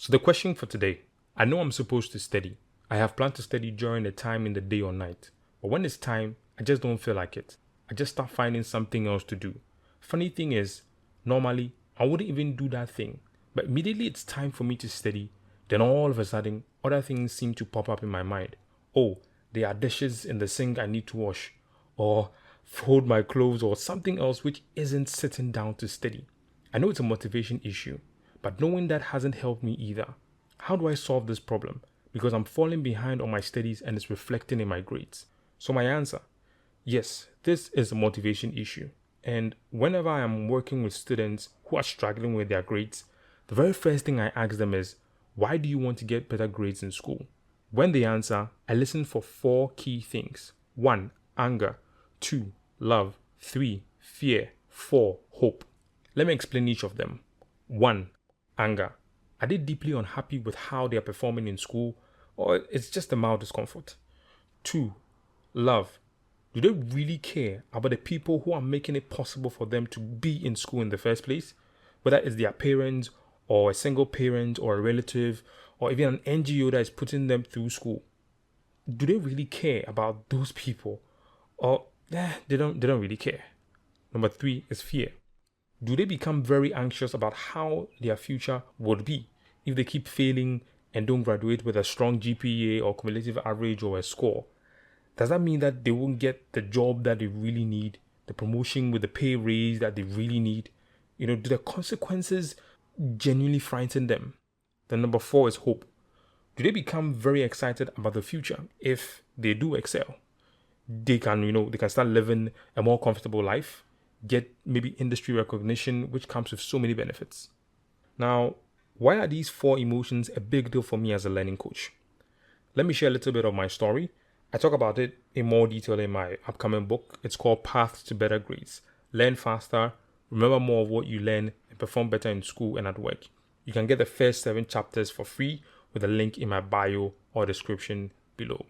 So the question for today, I know I'm supposed to study. I have planned to study during the time in the day or night. But when it's time, I just don't feel like it. I just start finding something else to do. Funny thing is, normally I wouldn't even do that thing. But immediately it's time for me to study, then all of a sudden, other things seem to pop up in my mind. Oh, there are dishes in the sink I need to wash. Or fold my clothes or something else which isn't sitting down to study. I know it's a motivation issue, but knowing that hasn't helped me either. How do I solve this problem? Because I'm falling behind on my studies and it's reflecting in my grades. So my answer, yes, this is a motivation issue. And whenever I am working with students who are struggling with their grades, the very first thing I ask them is, why do you want to get better grades in school? When they answer, I listen for 4 key things. 1, anger. 2, love. 3, fear. 4, hope. Let me explain each of them. 1, anger. Are they deeply unhappy with how they are performing in school, or it's just a mild discomfort? 2, love. Do they really care about the people who are making it possible for them to be in school in the first place? Whether it's their parents, or a single parent, or a relative, or even an NGO that is putting them through school. Do they really care about those people? Or they don't really care. Number 3 is fear. Do they become very anxious about how their future would be if they keep failing and don't graduate with a strong GPA or cumulative average or a score? Does that mean that they won't get the job that they really need, the promotion with the pay raise that they really need? Do the consequences genuinely frighten them? Then number 4 is hope. Do they become very excited about the future if they do excel? They can start living a more comfortable life, get maybe industry recognition, which comes with so many benefits. Now, why are these 4 emotions a big deal for me as a learning coach? Let me share a little bit of my story. I talk about it in more detail in my upcoming book. It's called Path to Better Grades. Learn faster, remember more of what you learn, and perform better in school and at work. You can get the first 7 chapters for free with a link in my bio or description below.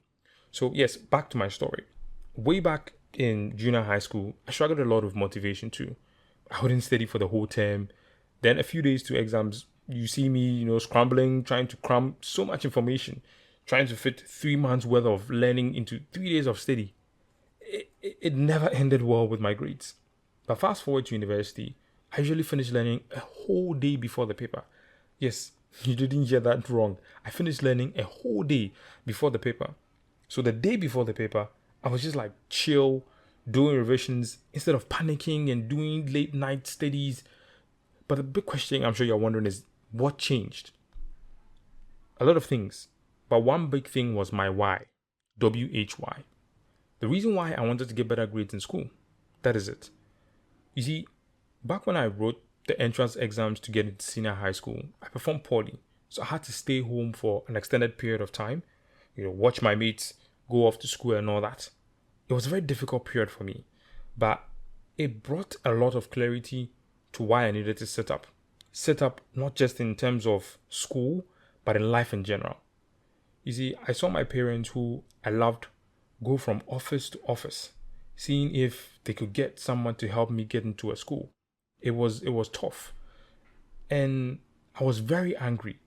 So yes, back to my story. Way back in junior high school, I struggled a lot with motivation too. I wouldn't study for the whole term. Then a few days to exams, you see me, scrambling, trying to cram so much information, trying to fit 3 months worth of learning into 3 days of study. It never ended well with my grades. But fast forward to university, I usually finish learning a whole day before the paper. Yes, you didn't hear that wrong. I finished learning a whole day before the paper. So the day before the paper, I was just like chill, doing revisions instead of panicking and doing late night studies. But the big question I'm sure you're wondering is, what changed? A lot of things. But one big thing was my why. WHY. The reason why I wanted to get better grades in school. That is it. You see, back when I wrote the entrance exams to get into senior high school, I performed poorly. So I had to stay home for an extended period of time, watch my mates go off to school and all that. It was a very difficult period for me, but it brought a lot of clarity to why I needed to sit up. Sit up not just in terms of school, but in life in general. You see, I saw my parents who I loved go from office to office, seeing if they could get someone to help me get into a school. It was tough. And I was very angry.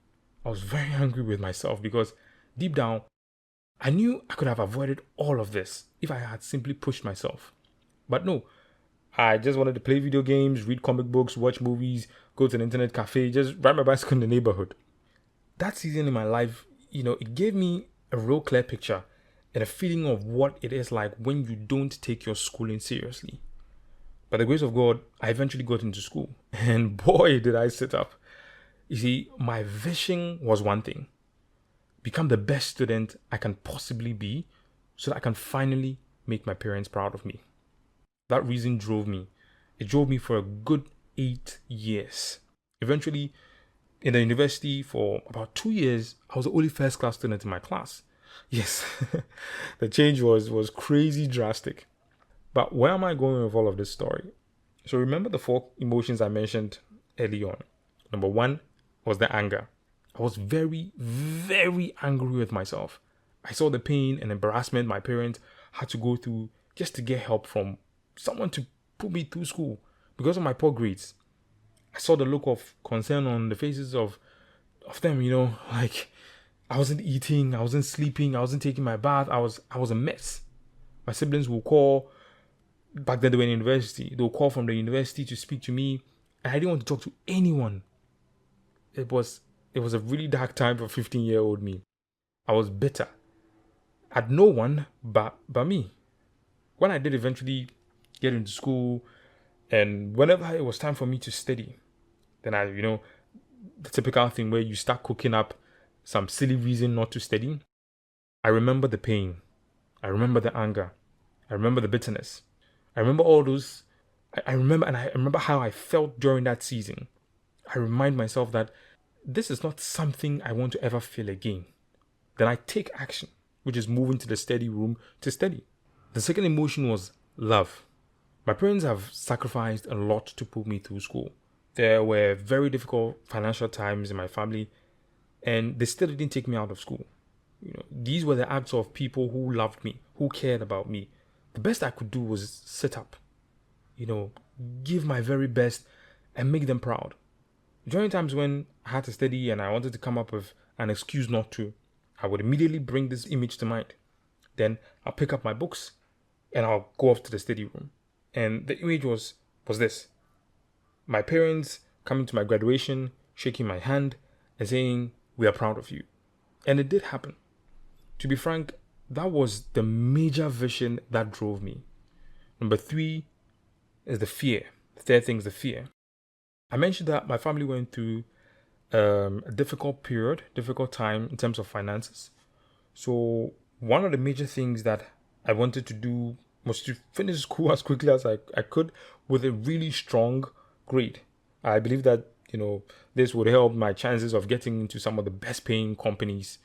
I was very angry with myself because deep down, I knew I could have avoided all of this if I had simply pushed myself. But no, I just wanted to play video games, read comic books, watch movies, go to an internet cafe, just ride my bicycle in the neighborhood. That season in my life, it gave me a real clear picture and a feeling of what it is like when you don't take your schooling seriously. By the grace of God, I eventually got into school. And boy, did I sit up. You see, my vision was one thing. Become the best student I can possibly be so that I can finally make my parents proud of me. That reason drove me. It drove me for a good 8 years. Eventually, in the university for about 2 years, I was the only first class student in my class. Yes, the change was crazy drastic. But where am I going with all of this story? So remember the 4 emotions I mentioned early on. Number 1 was the anger. I was very, very angry with myself. I saw the pain and embarrassment my parents had to go through just to get help from someone to put me through school because of my poor grades. I saw the look of concern on the faces of of them, like I wasn't eating, I wasn't sleeping, I wasn't taking my bath. I was a mess. My siblings will call. Back then they were in university. They'll call from the university to speak to me, and I didn't want to talk to anyone. It was a really dark time for 15-year-old me. I was bitter at no one but me. When I did eventually get into school, and whenever it was time for me to study, then the typical thing where you start cooking up some silly reason not to study. I remember the pain. I remember the anger. I remember the bitterness. I remember all those. I remember how I felt during that season. I remind myself that this is not something I want to ever feel again. Then I take action, which is moving to the study room to study. The second emotion was love. My parents have sacrificed a lot to put me through school. There were very difficult financial times in my family, and they still didn't take me out of school. These were the acts of people who loved me, who cared about me. The best I could do was sit up, give my very best and make them proud. During times when I had to study and I wanted to come up with an excuse not to, I would immediately bring this image to mind. Then I'll pick up my books and I'll go off to the study room. And the image was this. My parents coming to my graduation, shaking my hand and saying, "We are proud of you." And it did happen. To be frank, that was the major vision that drove me. Number 3 is the fear. The third thing is the fear. I mentioned that my family went through a difficult time in terms of finances. So one of the major things that I wanted to do was to finish school as quickly as I could with a really strong grade. I believe that, this would help my chances of getting into some of the best paying companies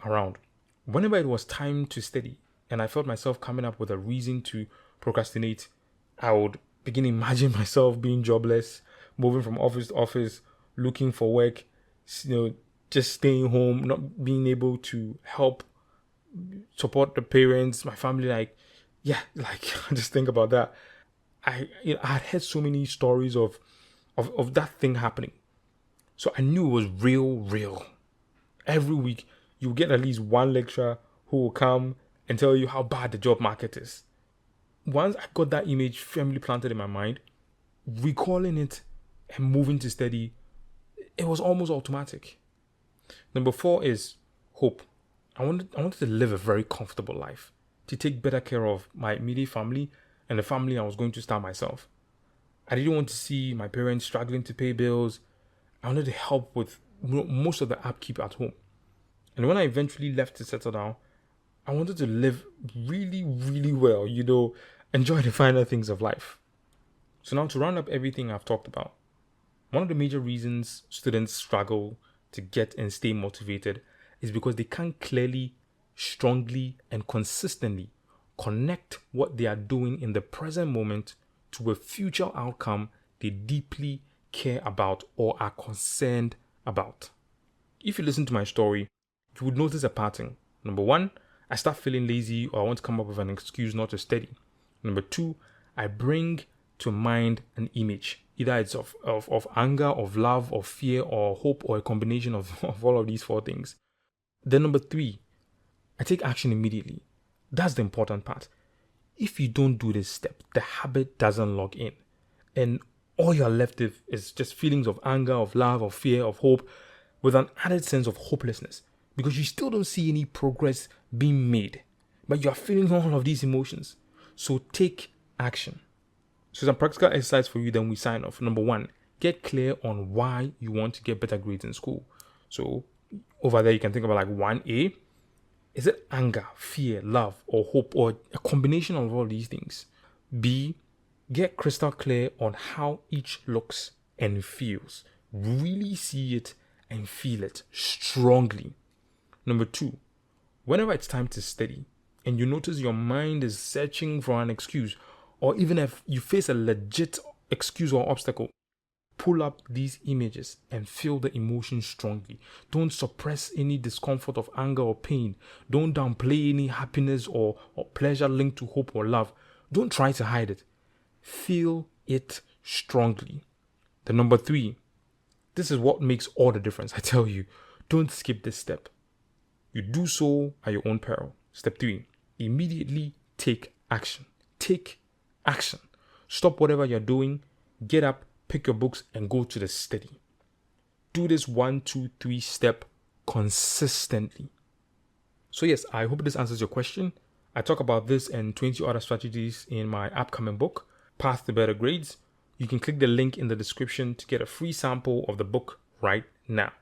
around. Whenever it was time to study and I felt myself coming up with a reason to procrastinate, I would begin to imagine myself being jobless, moving from office to office, looking for work, just staying home, not being able to help support the parents, my family. I just think about that. I had heard so many stories of that thing happening. So I knew it was real. Every week, you get at least one lecturer who will come and tell you how bad the job market is. Once I got that image firmly planted in my mind, recalling it and moving to study, it was almost automatic. Number 4 is hope. I wanted to live a very comfortable life, to take better care of my immediate family and the family I was going to start myself. I didn't want to see my parents struggling to pay bills. I wanted to help with most of the upkeep at home. And when I eventually left to settle down, I wanted to live really, really well, enjoy the finer things of life. So now to round up everything I've talked about, one of the major reasons students struggle to get and stay motivated is because they can't clearly, strongly, and consistently connect what they are doing in the present moment to a future outcome they deeply care about or are concerned about. If you listen to my story, you would notice a pattern. Number 1, I start feeling lazy or I want to come up with an excuse not to study. Number 2, I bring to mind an image. Either it's of anger, of love, of fear, or hope, or a combination of all of these 4 things. Then number 3, I take action immediately. That's the important part. If you don't do this step, the habit doesn't log in. And all you're left with is just feelings of anger, of love, of fear, of hope, with an added sense of hopelessness. Because you still don't see any progress being made. But you are feeling all of these emotions. So take action. So some practical exercise for you, then we sign off. Number 1, get clear on why you want to get better grades in school. So over there, you can think about like 1A. Is it anger, fear, love, or hope, or a combination of all these things? B, get crystal clear on how each looks and feels. Really see it and feel it strongly. Number 2, whenever it's time to study and you notice your mind is searching for an excuse, or even if you face a legit excuse or obstacle, pull up these images and feel the emotion strongly. Don't suppress any discomfort of anger or pain. Don't downplay any happiness or pleasure linked to hope or love. Don't try to hide it. Feel it strongly. The number 3, This is what makes all the difference. I tell you, don't skip this step. You do so at your own peril. Step 3, immediately take action. Take action. Stop whatever you're doing, get up, pick your books, and go to the study. Do this 1, 2, 3 step consistently. So yes, I hope this answers your question. I talk about this and 20 other strategies in my upcoming book, Path to Better Grades. You can click the link in the description to get a free sample of the book right now.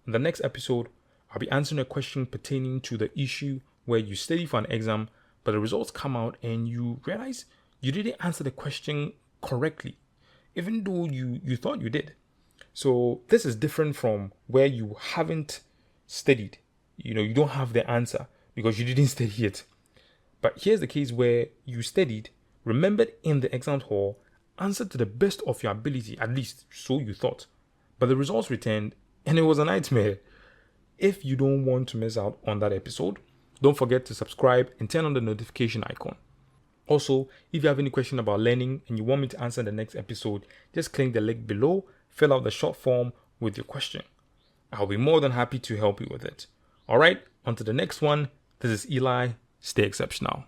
In the next episode, I'll be answering a question pertaining to the issue where you study for an exam, but the results come out and you realize you didn't answer the question correctly, even though you thought you did. So this is different from where you haven't studied. You don't have the answer because you didn't study it. But here's the case where you studied, remembered in the exam hall, answered to the best of your ability, at least so you thought. But the results returned and it was a nightmare. If you don't want to miss out on that episode, don't forget to subscribe and turn on the notification icon. Also, if you have any question about learning and you want me to answer in the next episode, just click the link below, fill out the short form with your question. I'll be more than happy to help you with it. All right, on to the next one. This is Eli. Stay exceptional.